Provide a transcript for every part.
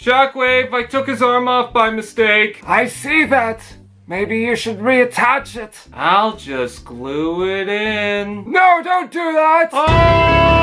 Shockwave, I took his arm off by mistake. I see that. Maybe you should reattach it. I'll just glue it in. No, don't do that! Oh!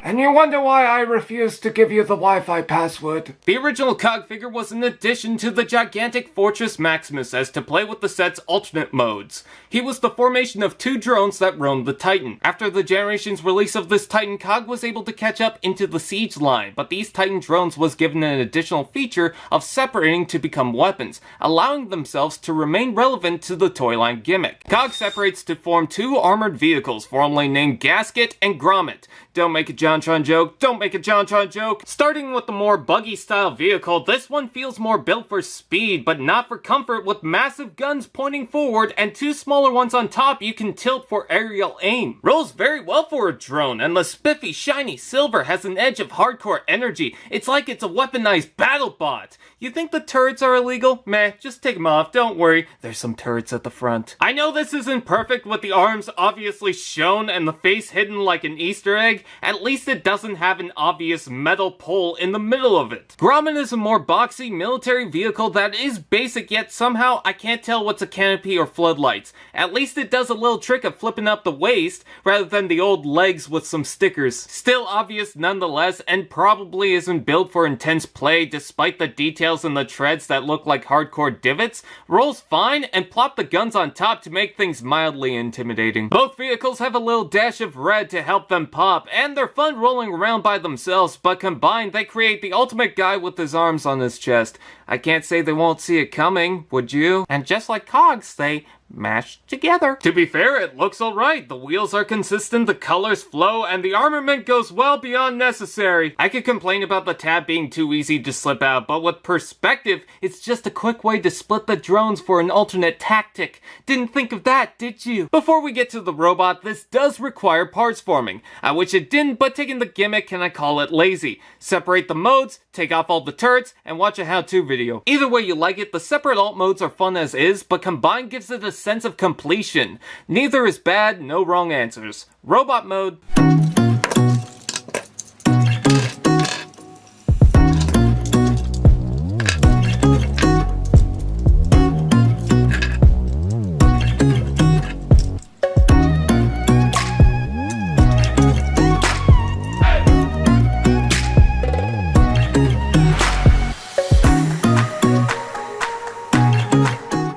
And you wonder why I refused to give you the Wi-Fi password. The original COG figure was an addition to the gigantic Fortress Maximus as to play with the set's alternate modes. He was the formation of two drones that roamed the Titan. After the Generations release of this Titan, COG was able to catch up into the Siege line, but these Titan drones was given an additional feature of separating to become weapons, allowing themselves to remain relevant to the toy line gimmick. COG separates to form two armored vehicles, formerly named Gasket and Grommet. Don't make a JonTron joke, don't make a JonTron joke! Starting with the more buggy style vehicle, this one feels more built for speed, but not for comfort, with massive guns pointing forward and two smaller ones on top you can tilt for aerial aim. Rolls very well for a drone, and the spiffy shiny silver has an edge of hardcore energy. It's like it's a weaponized battle bot. You think the turrets are illegal? Meh, just take them off, don't worry, there's some turrets at the front. I know this isn't perfect with the arms obviously shown and the face hidden like an Easter egg. At least it doesn't have an obvious metal pole in the middle of it. Grommet is a more boxy military vehicle that is basic, yet somehow I can't tell what's a canopy or floodlights. At least it does a little trick of flipping up the waist rather than the old legs with some stickers. Still obvious nonetheless, and probably isn't built for intense play despite the details in the treads that look like hardcore divots. Rolls fine and plop the guns on top to make things mildly intimidating. Both vehicles have a little dash of red to help them pop, and they're fun rolling around by themselves, but combined they create the ultimate guy with his arms on his chest. I can't say they won't see it coming, would you? And just like COGs, they mashed together. To be fair, it looks alright. The wheels are consistent, the colors flow, and the armament goes well beyond necessary. I could complain about the tab being too easy to slip out, but with perspective, it's just a quick way to split the drones for an alternate tactic. Didn't think of that, did you? Before we get to the robot, this does require parts forming. I wish it didn't, but taking the gimmick, can I call it lazy? Separate the modes, take off all the turrets, and watch a how-to video. Either way you like it, the separate alt modes are fun as is, but combined gives it a sense of completion. Neither is bad, no wrong answers. Robot mode.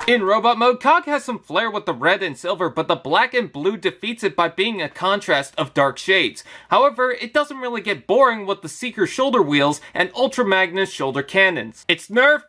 In robot mode, COG has some flair with the red and silver, but the black and blue defeats it by being a contrast of dark shades. However, it doesn't really get boring with the Seeker shoulder wheels and Ultra Magnus shoulder cannons. It's nerf!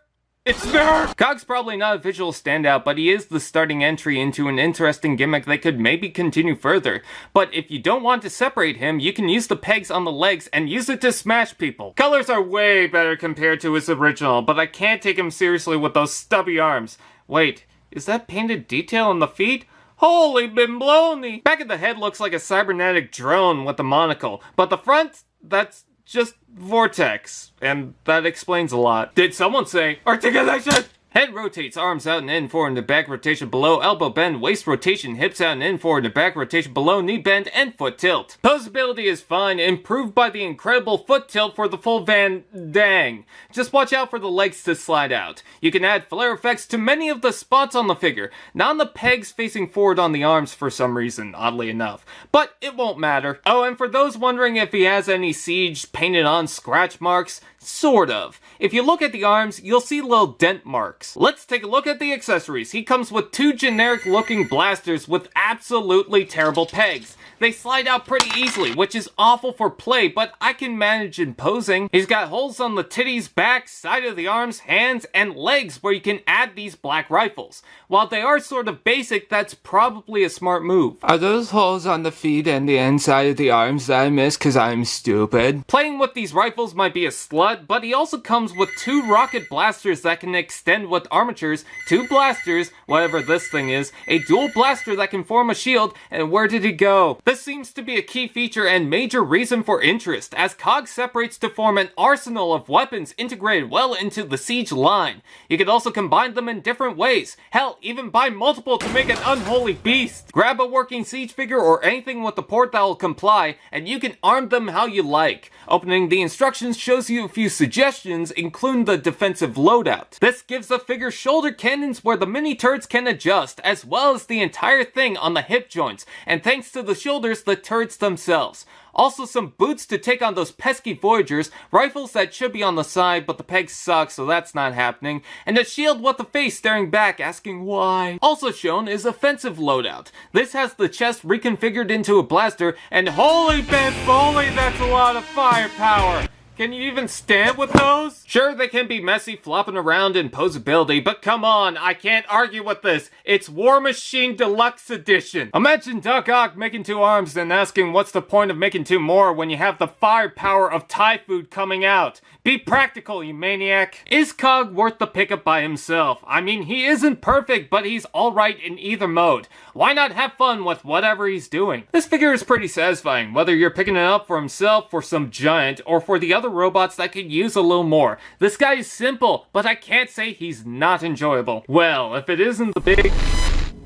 It's nerf! COG's probably not a visual standout, but he is the starting entry into an interesting gimmick that could maybe continue further. But if you don't want to separate him, you can use the pegs on the legs and use it to smash people. Colors are way better compared to his original, but I can't take him seriously with those stubby arms. Wait, is that painted detail on the feet? Holy bimbloni! Back of the head looks like a cybernetic drone with a monocle, but the front, that's just vortex, and that explains a lot. Did someone say articulation? Head rotates, arms out and in, forward and back rotation below, elbow bend, waist rotation, hips out and in, forward and back rotation below, knee bend, and foot tilt. Posability is fine, improved by the incredible foot tilt for the full Van Dang. Just watch out for the legs to slide out. You can add flare effects to many of the spots on the figure, not on the pegs facing forward on the arms for some reason, oddly enough. But it won't matter. Oh, and for those wondering if he has any Siege painted on scratch marks, sort of. If you look at the arms, you'll see little dent marks. Let's take a look at the accessories. He comes with two generic looking blasters with absolutely terrible pegs. They slide out pretty easily, which is awful for play, but I can manage in posing. He's got holes on the titties, back, side of the arms, hands, and legs where you can add these black rifles. While they are sort of basic, that's probably a smart move. Are those holes on the feet and the inside of the arms that I missed because I'm stupid? Playing with these rifles might be a slut, but he also comes with two rocket blasters that can extend with armatures, 2 blasters, whatever this thing is, a dual blaster that can form a shield, and where did it go? This seems to be a key feature and major reason for interest, as COG separates to form an arsenal of weapons integrated well into the Siege line. You could also combine them in different ways, hell, even buy multiple to make an unholy beast. Grab a working Siege figure or anything with a port that will comply, and you can arm them how you like. Opening the instructions shows you a few suggestions, including the defensive loadout. This gives the figure shoulder cannons where the mini turrets can adjust, as well as the entire thing on the hip joints, and thanks to the shoulders, the turrets themselves. Also some boots to take on those pesky Voyagers, rifles that should be on the side, but the pegs suck, so that's not happening, and a shield with a face staring back asking why. Also shown is offensive loadout. This has the chest reconfigured into a blaster, and holy bamboli, that's a lot of firepower! Can you even stand with those? Sure, they can be messy, flopping around in posability, but come on, I can't argue with this. It's War Machine Deluxe Edition. Imagine Doc Ock making 2 arms and asking what's the point of making 2 more when you have the firepower of Thai food coming out. Be practical, you maniac. Is COG worth the pickup by himself? I mean, he isn't perfect, but he's alright in either mode. Why not have fun with whatever he's doing? This figure is pretty satisfying, whether you're picking it up for himself, for some giant, or for the other robots that could use a little more. This guy is simple, but I can't say he's not enjoyable. Well, if it isn't the big...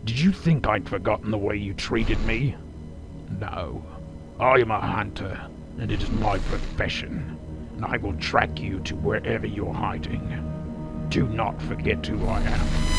Did you think I'd forgotten the way you treated me? No. I am a hunter, and it is my profession. And I will track you to wherever you're hiding. Do not forget who I am.